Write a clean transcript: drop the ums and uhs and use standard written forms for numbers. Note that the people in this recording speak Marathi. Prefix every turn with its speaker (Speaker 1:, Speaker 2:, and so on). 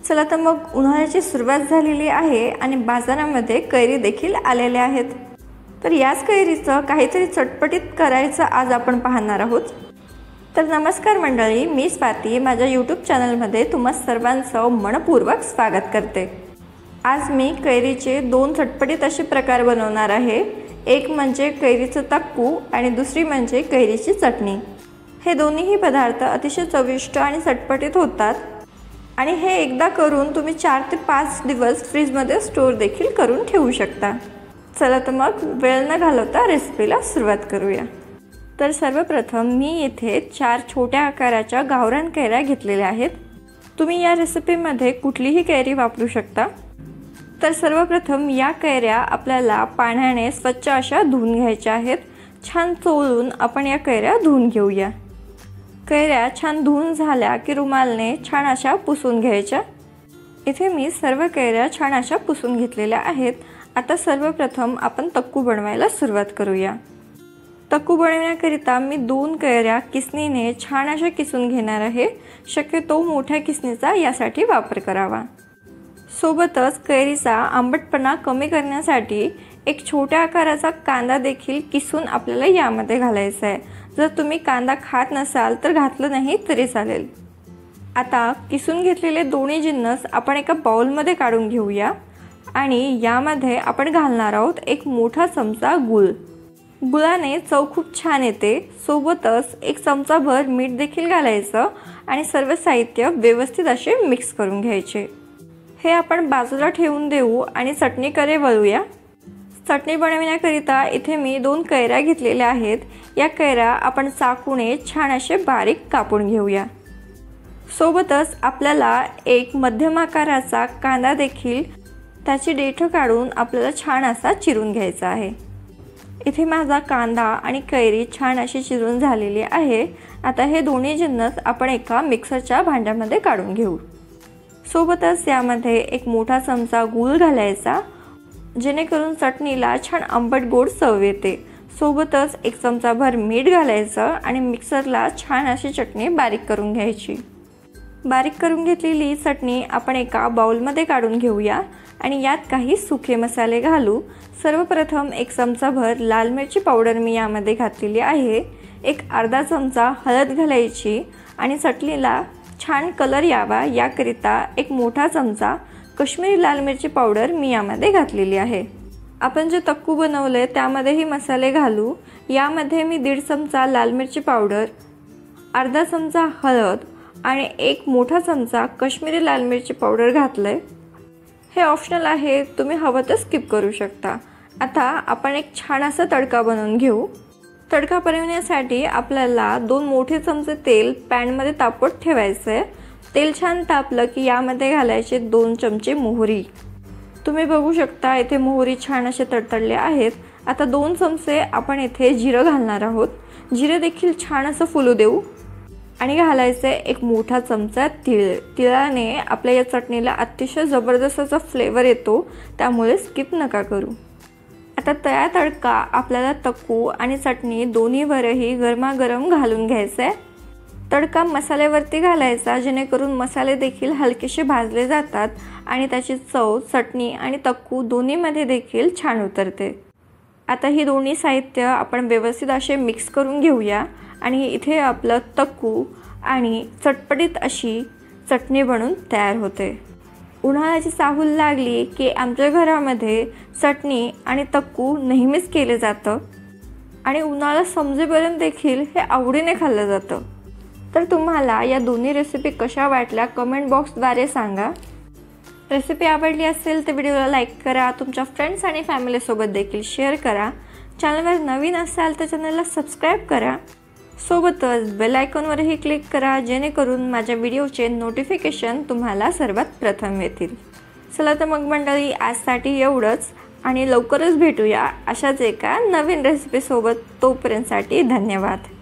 Speaker 1: चला तर मग उन्हाळ्याची सुरुवात झालेली आहे आणि बाजारामध्ये कैरी देखील आलेल्या आहेत। तर याच कैरीचं काहीतरी चटपटीत करायचं आज आपण पाहणार आहोत। तर नमस्कार मंडळी, मी स्वाती माझ्या YouTube चॅनलमध्ये तुम्हा सर्वांचं मनपूर्वक स्वागत करते। आज मी कैरीचे दोन चटपटीत असे प्रकार बनवणार आहे। एक म्हणजे कैरीचं तक्कू आणि दुसरी म्हणजे कैरीची चटणी। हे दोन्हीही पदार्थ अतिशय चविष्ट आणि चटपटीत होतात आणि हे एकदा करून तुम्ही 4 ते 5 दिवस फ्रीजमध्ये स्टोर देखील करून ठेवू शकता। चला तर मग वेळ न घालवता रेसिपीला सुरुवात करूया। तर सर्वप्रथम मी येथे 4 छोट्या आकाराच्या गावरान कैऱ्या घेतलेल्या आहेत। तुम्ही या रेसिपीमध्ये कुठलीही कैरी वापरू शकता। तर सर्वप्रथम या कैऱ्या आपल्याला पाण्याने स्वच्छ अशा धुवून घ्यायच्या आहेत। छान चोळून आपण या कैऱ्या धुवून घेऊया। कैऱ्या छान धुवून झाल्या की रुमालाने छान अशा पुसून घ्यायच्या। इथे मी सर्व कैऱ्या छान अशा पुसून घेतलेल्या आहेत। आता सर्वप्रथम आपण तक्कू बनवायला सुरुवात करूया। तक्कू बनवण्याकरिता मी 2 कैऱ्या किसणीने छान अशा किसून घेणार आहे। शक्यतो मोठ्या किसणीचा यासाठी वापर करावा। सोबतच कैरीचा आंबटपणा कमी करण्यासाठी एक छोट्या आकाराचा कांदा देखील किसून आपल्याला यामध्ये घालायचा आहे। जर तुम्ही कांदा खात नसाल तर घातलं नाही तरी चालेल। आता किसून घेतलेले दोन्ही जिन्नस आपण एका बाउलमध्ये काढून घेऊया आणि यामध्ये आपण घालणार आहोत एक मोठा चमचा गूळ। गुळाने चव खूप छान येते। सोबतच एक चमचाभर मीठ देखील घालायचं आणि सर्व साहित्य व्यवस्थित असे मिक्स करून घ्यायचे। हे आपण बाजूला ठेवून देऊ आणि चटणीकडे वळूया। चटणी बनवण्याकरिता इथे मी 2 कैऱ्या घेतलेल्या आहेत। या कैऱ्या आपण चाकूने छान असे बारीक कापून घेऊया। सोबतच आपल्याला एक मध्यम आकाराचा कांदा देखील त्याची देठ काढून आपल्याला छान असा चिरून घ्यायचा आहे। इथे माझा कांदा आणि कैरी छान अशी चिरून झालेली आहे। आता हे दोन्ही जिन्नस आपण एका मिक्सरच्या भांड्यामध्ये काढून घेऊ। सोबतच यामध्ये एक मोठा चमचा गूळ घालायचा, जेणेकरून चटणीला छान आंबट गोड चव येते। सोबतच एक चमचाभर मीठ घालायचं आणि मिक्सरला छान अशी चटणी बारीक करून घ्यायची। बारीक करून घेतलेली चटणी आपण एका बाउलमध्ये काढून घेऊया आणि यात काही सुखे मसाले घालू। सर्वप्रथम एक चमचाभर लाल मिरची पावडर मी यामध्ये घातलेली आहे। एक अर्धा चमचा हळद घालायची आणि चटणीला छान कलर यावा याकरिता एक मोठा चमचा काश्मीरी लाल मिरची पावडर मी यामध्ये घातलेली आहे। आपण जे तक्कू बनवले त्यामध्येही मसाले घालू। यामध्ये मी 1.5 चमचा लाल मिरची पावडर, अर्धा चमचा हळद आणि एक मोठा चमचा काश्मीरी लाल मिरची पावडर घातले। हे ऑप्शनल आहे, तुम्ही हवं तर स्किप करू शकता। आता आपण एक छान असा तडका बनवून घेऊ। तडका बनवण्यासाठी आपल्याला 2 मोठे चमचे तेल पॅनमध्ये तापत ठेवायचं आहे। तेल छान तापलं की यामध्ये घालायचे 2 चमचे मोहरी। तुम्ही बघू शकता इथे मोहरी छान असे तडतडले आहेत। आता 2 चमचे आपण इथे जिरं घालणार आहोत। जिरं देखील छान असं फुलू देऊ आणि घालायचे एक मोठा चमचा तीळ। तिळाने आपल्या या चटणीला अतिशय जबरदस्त असा फ्लेवर येतो, त्यामुळे स्किप नका करू। आता तयार तडका आपल्याला तक्कू आणि चटणी दोन्हीवरही गरमागरम घालून घ्यायचा आहे। तडका मसाल्यावरती घालायचा, जेणेकरून मसाले देखील हलकेसे भाजले जातात आणि त्याची चव चटणी आणि तक्कू दोन्हीमध्ये देखील छान उतरते। आता ही दोन्ही साहित्य आपण व्यवस्थित असे मिक्स करून घेऊया आणि इथे आपलं तक्कू आणि चटपटीत अशी चटणी बनून तयार होते। उन्हाळ्याची चाहूल लागली की आमच्या घरामध्ये चटणी आणि तक्कू नेहमीच केले जातं आणि उन्हाळा समजेपर्यंत देखील हे आवडीने खाल्लं जातं। तर तुम्हाला या दोन्ही रेसिपी कशा वाटल्या कमेंट बॉक्सद्वारे सांगा। रेसिपी आवडली असेल तर व्हिडिओला लाईक करा, तुमच्या फ्रेंड्स आणि फॅमिलीसोबत देखील शेअर करा। चॅनलवर नवीन असाल तर चॅनलला सबस्क्राईब करा। सोबतच बेल आयकॉनवरही क्लिक करा, जेणेकरून माझ्या व्हिडिओचे नोटिफिकेशन तुम्हाला सर्वात प्रथम येतील। चला तर मग मंडळी, आजसाठी एवढंच आणि लवकरच भेटूया अशाच एका नवीन रेसिपीसोबत। तोपर्यंतसाठी धन्यवाद।